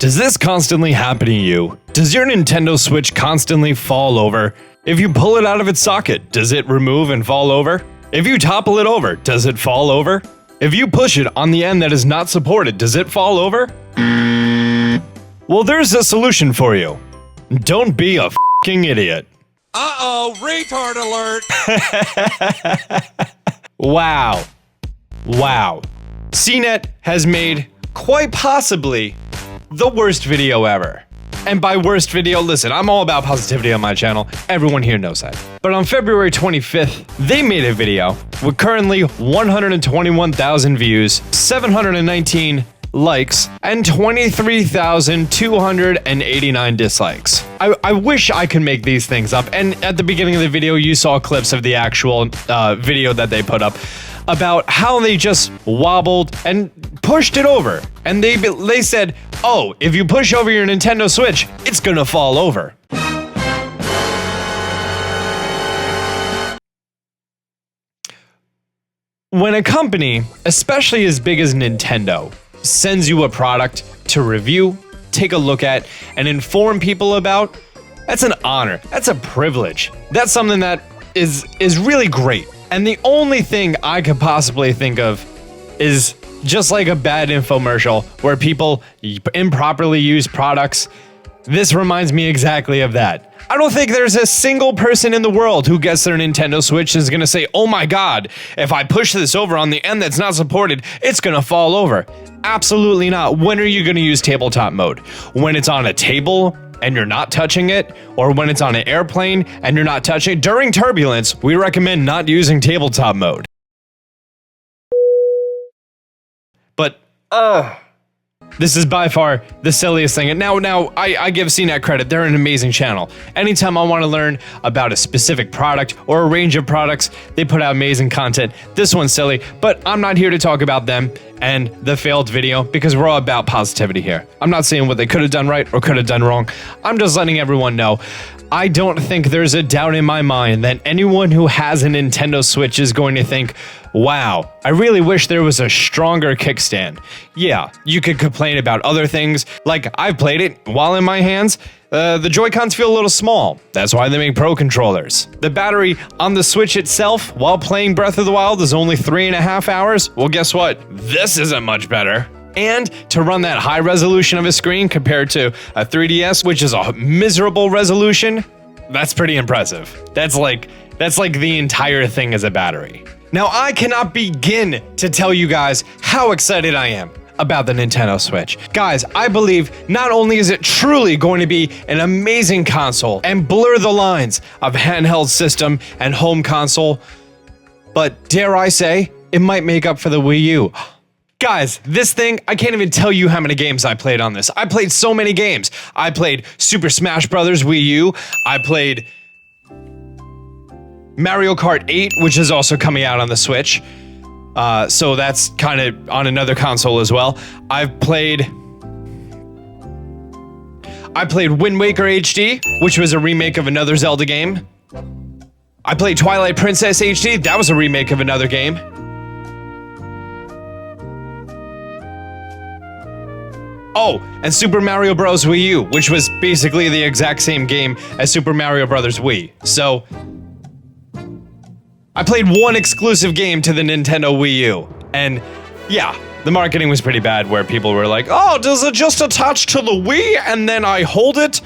Does this constantly happen to you? Does your Nintendo Switch constantly fall over? If you pull it out of its socket, does it remove and fall over? If you topple it over, does it fall over? If you push it on the end that is not supported, does it fall over? Well, there's a solution for you. Don't be a f***ing idiot. Uh-oh, retard alert! Wow. CNET has made quite possibly the worst video ever. And by worst video, listen, I'm all about positivity on my channel. Everyone here knows that. But on February 25th, they made a video with currently 121,000 views, 719 likes, and 23,289 dislikes. I wish I could make these things up. And at the beginning of the video, you saw clips of the actual video that they put up about how they just wobbled and pushed it over. And they said, oh, if you push over your Nintendo Switch, it's gonna fall over. When a company, especially as big as Nintendo, sends you a product to review, take a look at, and inform people about, that's an honor. That's a privilege. That's something that is really great. And the only thing I could possibly think of is just like a bad infomercial where people improperly use products. This reminds me exactly of that. I don't think there's a single person in the world who gets their Nintendo Switch and is gonna say, oh my god, if I push this over on the end that's not supported, it's gonna fall over. Absolutely not. When are you gonna use tabletop mode? When it's on a table and you're not touching it, or when it's on an airplane and you're not touching it. During turbulence, we recommend not using tabletop mode. But, this is by far the silliest thing. And now I give CNET credit. They're an amazing channel. Anytime I want to learn about a specific product or a range of products, they put out amazing content. This one's silly, but I'm not here to talk about them and the failed video because we're all about positivity here. I'm not saying what they could have done right or could have done wrong. I'm just letting everyone know. I don't think there's a doubt in my mind that anyone who has a Nintendo Switch is going to think, wow, I really wish there was a stronger kickstand. Yeah, you could complain about other things, like I've played it while in my hands. The Joy-Cons feel a little small. That's why they make Pro controllers. The battery on the Switch itself, while playing Breath of the Wild, is only 3.5 hours. Well, guess what? This isn't much better. And to run that high resolution of a screen compared to a 3DS, which is a miserable resolution, that's pretty impressive. That's like the entire thing as a battery. Now, I cannot begin to tell you guys how excited I am about the Nintendo Switch. Guys, I believe not only is it truly going to be an amazing console and blur the lines of handheld system and home console, but dare I say, it might make up for the Wii U. Guys, this thing, I can't even tell you how many games I played on this. I played so many games. I played Super Smash Bros. Wii U. I played Mario Kart 8, which is also coming out on the Switch. So that's kind of on another console as well. I played Wind Waker HD, which was a remake of another Zelda game. I played Twilight Princess HD. That was a remake of another game. Oh, and Super Mario Bros. Wii U, which was basically the exact same game as Super Mario Bros. Wii. So, I played one exclusive game to the Nintendo Wii U. And, yeah, the marketing was pretty bad where people were like, oh, does it just attach to the Wii and then I hold it?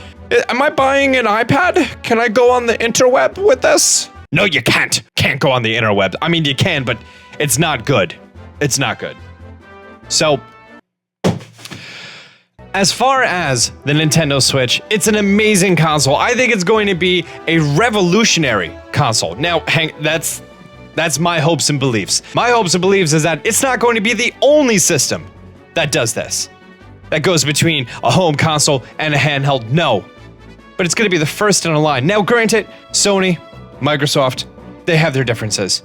Am I buying an iPad? Can I go on the interweb with this? No, you can't. Can't go on the interweb. I mean, you can, but it's not good. It's not good. So, as far as the Nintendo Switch, it's an amazing console. I think it's going to be a revolutionary console. Now, that's my hopes and beliefs. My hopes and beliefs is that it's not going to be the only system that does this, that goes between a home console and a handheld. No, but it's going to be the first in a line. Now, granted, Sony, Microsoft, they have their differences.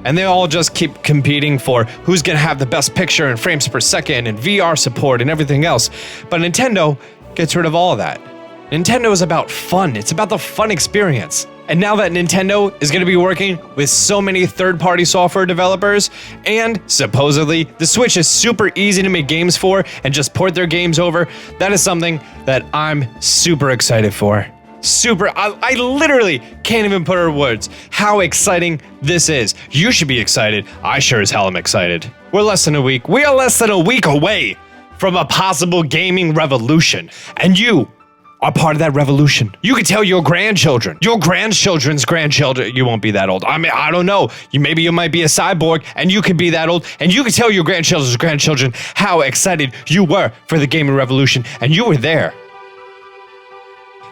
And they all just keep competing for who's gonna have the best picture and frames per second and VR support and everything else. But Nintendo gets rid of all of that. Nintendo is about fun. It's about the fun experience. And now that Nintendo is going to be working with so many third-party software developers, and supposedly the Switch is super easy to make games for and just port their games over, that is something that I'm super excited for. I literally can't even put in words how exciting this is. You should be excited. I sure as hell am excited. We are less than a week away from a possible gaming revolution. And you are part of that revolution. You can tell your grandchildren, your grandchildren's grandchildren, you won't be that old. I mean, I don't know. Maybe you might be a cyborg and you could be that old, and you can tell your grandchildren's grandchildren how excited you were for the gaming revolution, and you were there.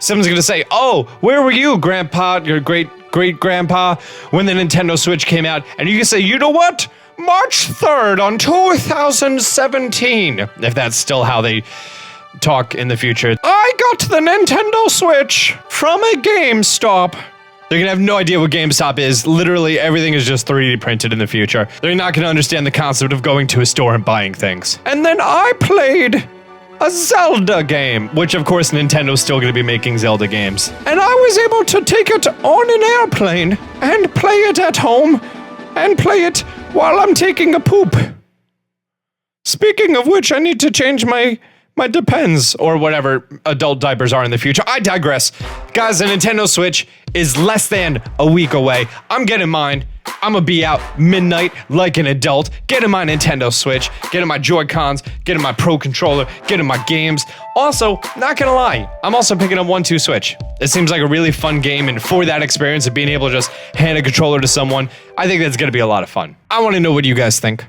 Someone's gonna say, oh, where were you, grandpa, your great-grandpa, when the Nintendo Switch came out? And you can say, you know what? March 3rd on 2017. If that's still how they talk in the future. I got the Nintendo Switch from a GameStop. They're gonna have no idea what GameStop is. Literally everything is just 3D printed in the future. They're not gonna understand the concept of going to a store and buying things. And then I played a Zelda game, which of course Nintendo's still gonna be making Zelda games. And I was able to take it on an airplane and play it at home and play it while I'm taking a poop. Speaking of which, I need to change my Depends, or whatever adult diapers are in the future. I digress. Guys, the Nintendo Switch is less than a week away. I'm getting mine. I'm gonna be out midnight like an adult, getting my Nintendo Switch, getting my Joy-Cons, getting my Pro Controller, getting my games. Also, not gonna lie, I'm also picking up 1-2 Switch. It seems like a really fun game, and for that experience of being able to just hand a controller to someone, I think that's gonna be a lot of fun. I wanna know what you guys think.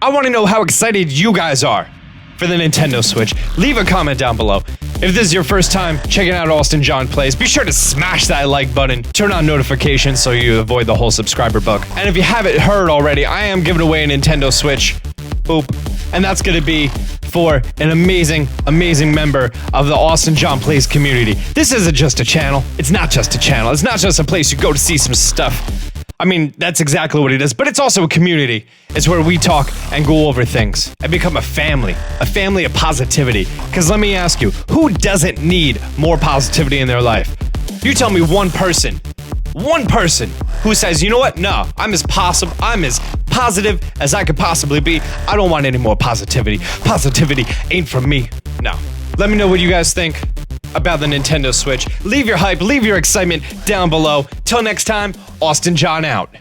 I wanna know how excited you guys are for the Nintendo Switch. Leave a comment down below. If this is your first time checking out Austin John Plays, be sure to smash that like button, turn on notifications so you avoid the whole subscriber bug. And if you haven't heard already, I am giving away a Nintendo Switch. Boop. And that's gonna be for an amazing, amazing member of the Austin John Plays community. This isn't just a channel. It's not just a channel. It's not just a place you go to see some stuff. I mean, that's exactly what it is, but it's also a community. It's where we talk and go over things and become a family of positivity. Because let me ask you, who doesn't need more positivity in their life? You tell me one person who says, you know what? No, I'm as positive as I could possibly be. I don't want any more positivity. Positivity ain't for me. No. Let me know what you guys think about the Nintendo Switch. Leave your hype, leave your excitement down below. Till next time, Austin John out.